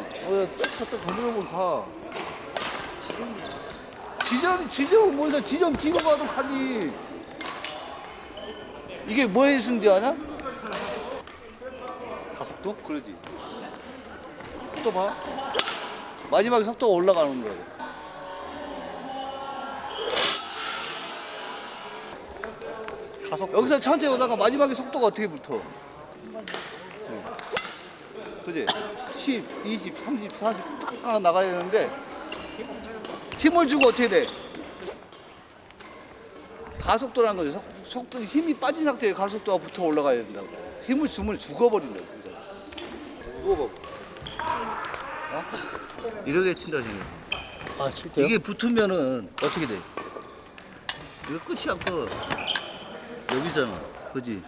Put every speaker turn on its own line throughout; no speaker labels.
갖다 건드려보면 가. 지점 뭐해서 지점 찍어봐도 가지. 이게 뭐에 쓴데 아냐? 가속도? 그러지. 속도 봐. 마지막에 속도가 올라가는 거야.
가속.
여기서 천천히 오다가 마지막에 속도가 어떻게 붙어? 그지? 10, 20, 30, 40 딱 나가야 되는데 힘을 주고 어떻게 돼? 가속도라는 거죠. 속도 힘이 빠진 상태에 가속도가 붙어 올라가야 된다고. 힘을 주면 죽어버린다고. 이거 봐. 어? 이렇게 친다 생각.
아, 실제요?
이게 붙으면은 어떻게 돼? 이거 끝이 않고 여기잖아, 그지?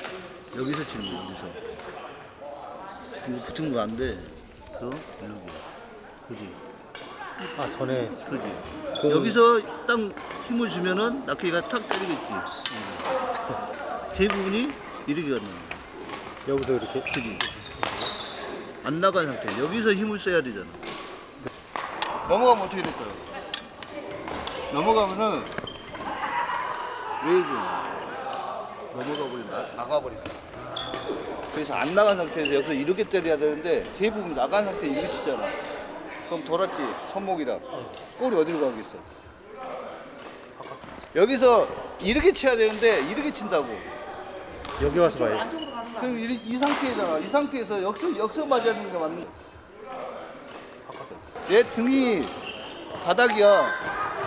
여기서 치는 거야, 여기서. 이거 붙은 거 안 돼. 그래서 여기, 그지?
아, 전에.
그지? 여기서 딱 힘을 주면은 낙하기가 탁 때리겠지. 대부분이 이렇게 가는 거야.
여기서 이렇게.
그지? 안 나간 상태. 여기서 힘을 써야 되잖아. 넘어가면 어떻게 될까요? 넘어가면은 레이즈 넘어가 버린다. 나가 버린다. 그래서 안 나간 상태에서 여기서 이렇게 때려야 되는데 대부분 나간 상태에 이렇게 치잖아. 그럼 돌았지 손목이랑 볼이 어디로 가겠어? 여기서 이렇게 쳐야 되는데 이렇게 친다고.
여기 와서 봐요.
그럼 이 상태잖아. 이 상태에서 역서 맞아야 되는 게 맞는 거야. 내 등이 바닥이야.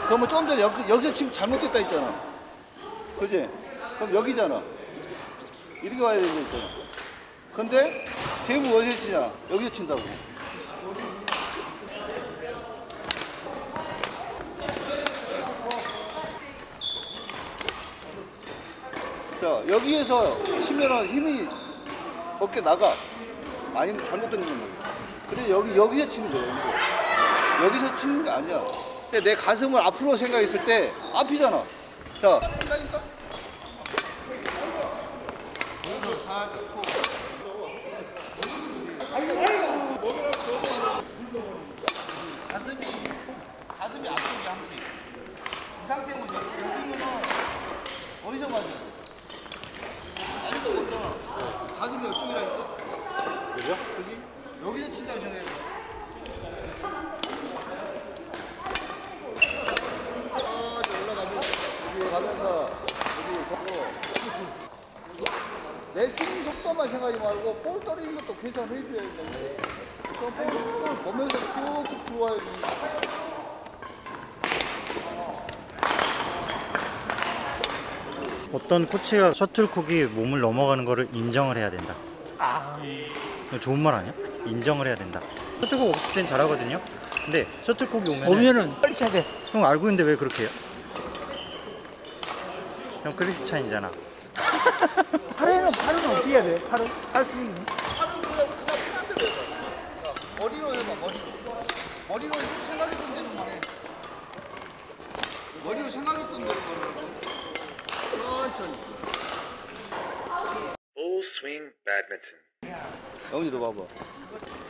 그러면 좀 전에 여기서 지금 잘못됐다 했잖아. 그지? 그럼 여기잖아. 이렇게 와야 되는 거 있잖아. 근데 대부분 어디서 치냐? 여기서 친다고. 자, 여기에서 치면은 힘이 어깨 나가. 아니면 잘못된 거야. 그래 여기서 치는 거야. 여기서 치는 게 아니야. 근데 내 가슴을 앞으로 생각했을 때 앞이잖아. 자, 뛴다니까. 여기서 살짝 톡. 가슴이 앞쪽이 항상. 이 상태면 여기면은 어디서 맞아? 알 수가 없잖아. 가슴이 옆쪽이라니까.
그죠?
여기? 여기서 친다고 생각해. 올라가면 여기 가면서 여기 덮고 내 스윙 속도만 생각하지 말고 볼 떨어지는 것도 계산해줘야 돼. 그럼 볼 보면서 쭉 들어와야지.
어떤 코치가 셔틀콕이 몸을 넘어가는 거를 인정을 해야 된다. 이거 좋은 말 아니야? 인정을 해야 된다. 셔틀콕 없을 땐 잘하거든요. 근데 셔틀콕이 오면은
빨리 쳐야 돼.
형 알고 있는데 왜 그렇게 해요? 형 크리스찬이잖아.
팔은 어떻게 해야 돼? 팔 스윙.
팔은 그냥 편한데 왜 봐. 자, 머리로 해봐, 머리로 생각했던 대로만 해. 머리로 생각했던 대로만 해. 천천히.
Full swing badminton.
영희도 봐봐.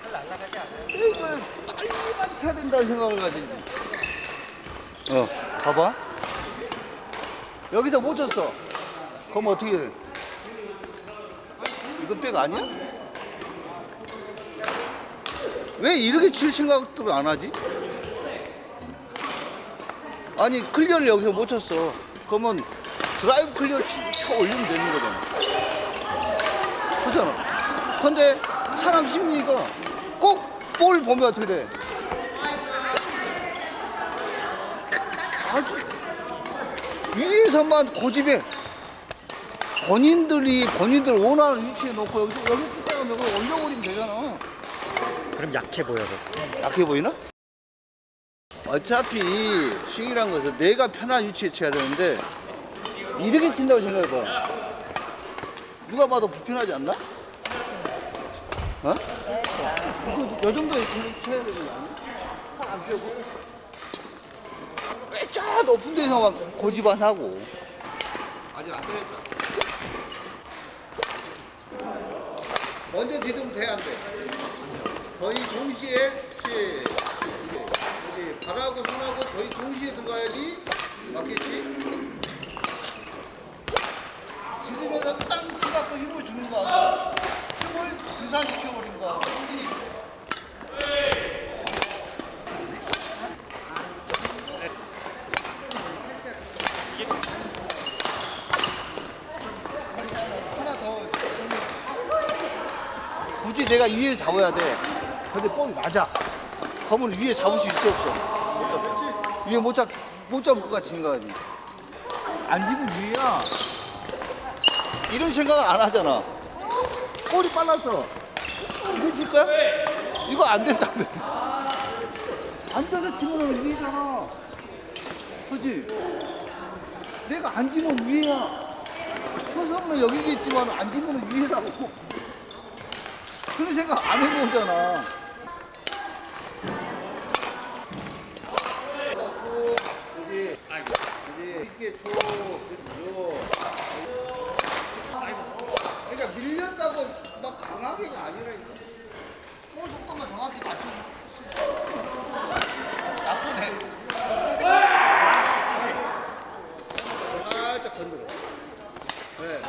잘 날아가지 않아요? 이걸 빨리만 쳐야 된다고 생각을 가지지. 봐봐. 여기서 못 쳤어. 그럼 어떻게 해? 이건 백 아니야? 왜 이렇게 칠 생각도 안 하지? 아니 클리어를 여기서 못 쳤어. 그러면 드라이브 클리어 쳐 올리면 되는 거잖아. 그렇잖아. 근데 사람 심리가 꼭 볼 보면 어떻게 돼? 아주 위에서만 고집해. 본인들 원하는 위치에 놓고 여기 끝자가 여기 올려버리면 되잖아.
그럼 약해 보여서.
약해 보이나? 어차피 스윙이란 것은 내가 편한 위치에 쳐야 되는데 이렇게 친다고 생각해봐. 누가 봐도 불편하지 않나? 어? 요 정도에 쳐야 되는 거 아니야? 팔안 펴고 왜 저 높은 데서만 고집 안 하고. 아직 안 되겠다. 먼저 디디면 돼, 안 돼? 거의 동시에 여기 발하고 손하고 거의 동시에 들어가야지 맞겠지? 지르면서 땅 쳐갖고 힘을 주는 거 하고 힘을 분산시켜버린 거 하고 하나 더 굳이 내가 위에 잡아야 돼. 근데 볼이 맞아. 검을 위에 잡을 수 있어 없어? 못 잡지. 위에 못 잡을 것 같이 생각하지. 안 집은 위야. 이런 생각을 안 하잖아. 볼이 빨랐어. 이거 칠 거야? 이거 안 된다며. 앉아서 치면 위잖아. 그렇지? 내가 앉으면 위야. 서서 여기겠지만 앉으면 위라고. 그런 생각 안 해보잖아. 여기 이렇게 줘. 그러니까 밀렸다고 막 강하게가 아니라 볼 속도만 정확히 맞추는 나쁘네. 살짝 건드려. 네.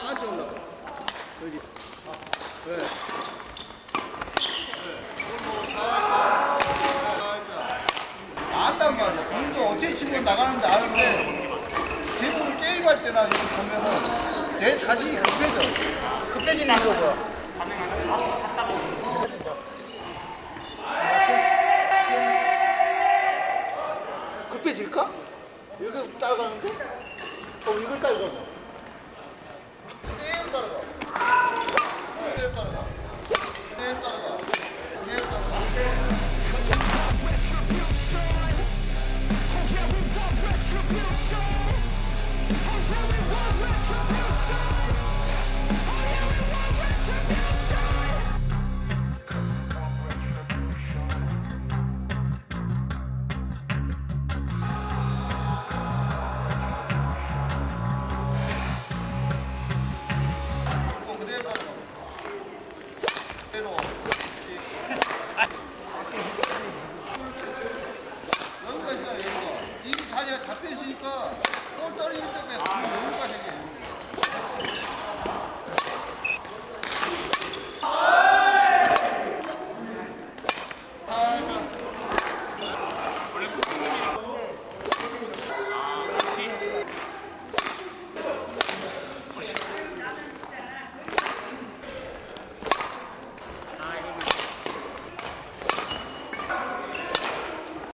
천천히 올라가. 여기. 네. 안단 말이야. 공도 어떻게 치면 나가는지 아는데 대부분 게임할 때나 이렇게 보면은 내 자신이 급해져. 급해지는 거 뭐야?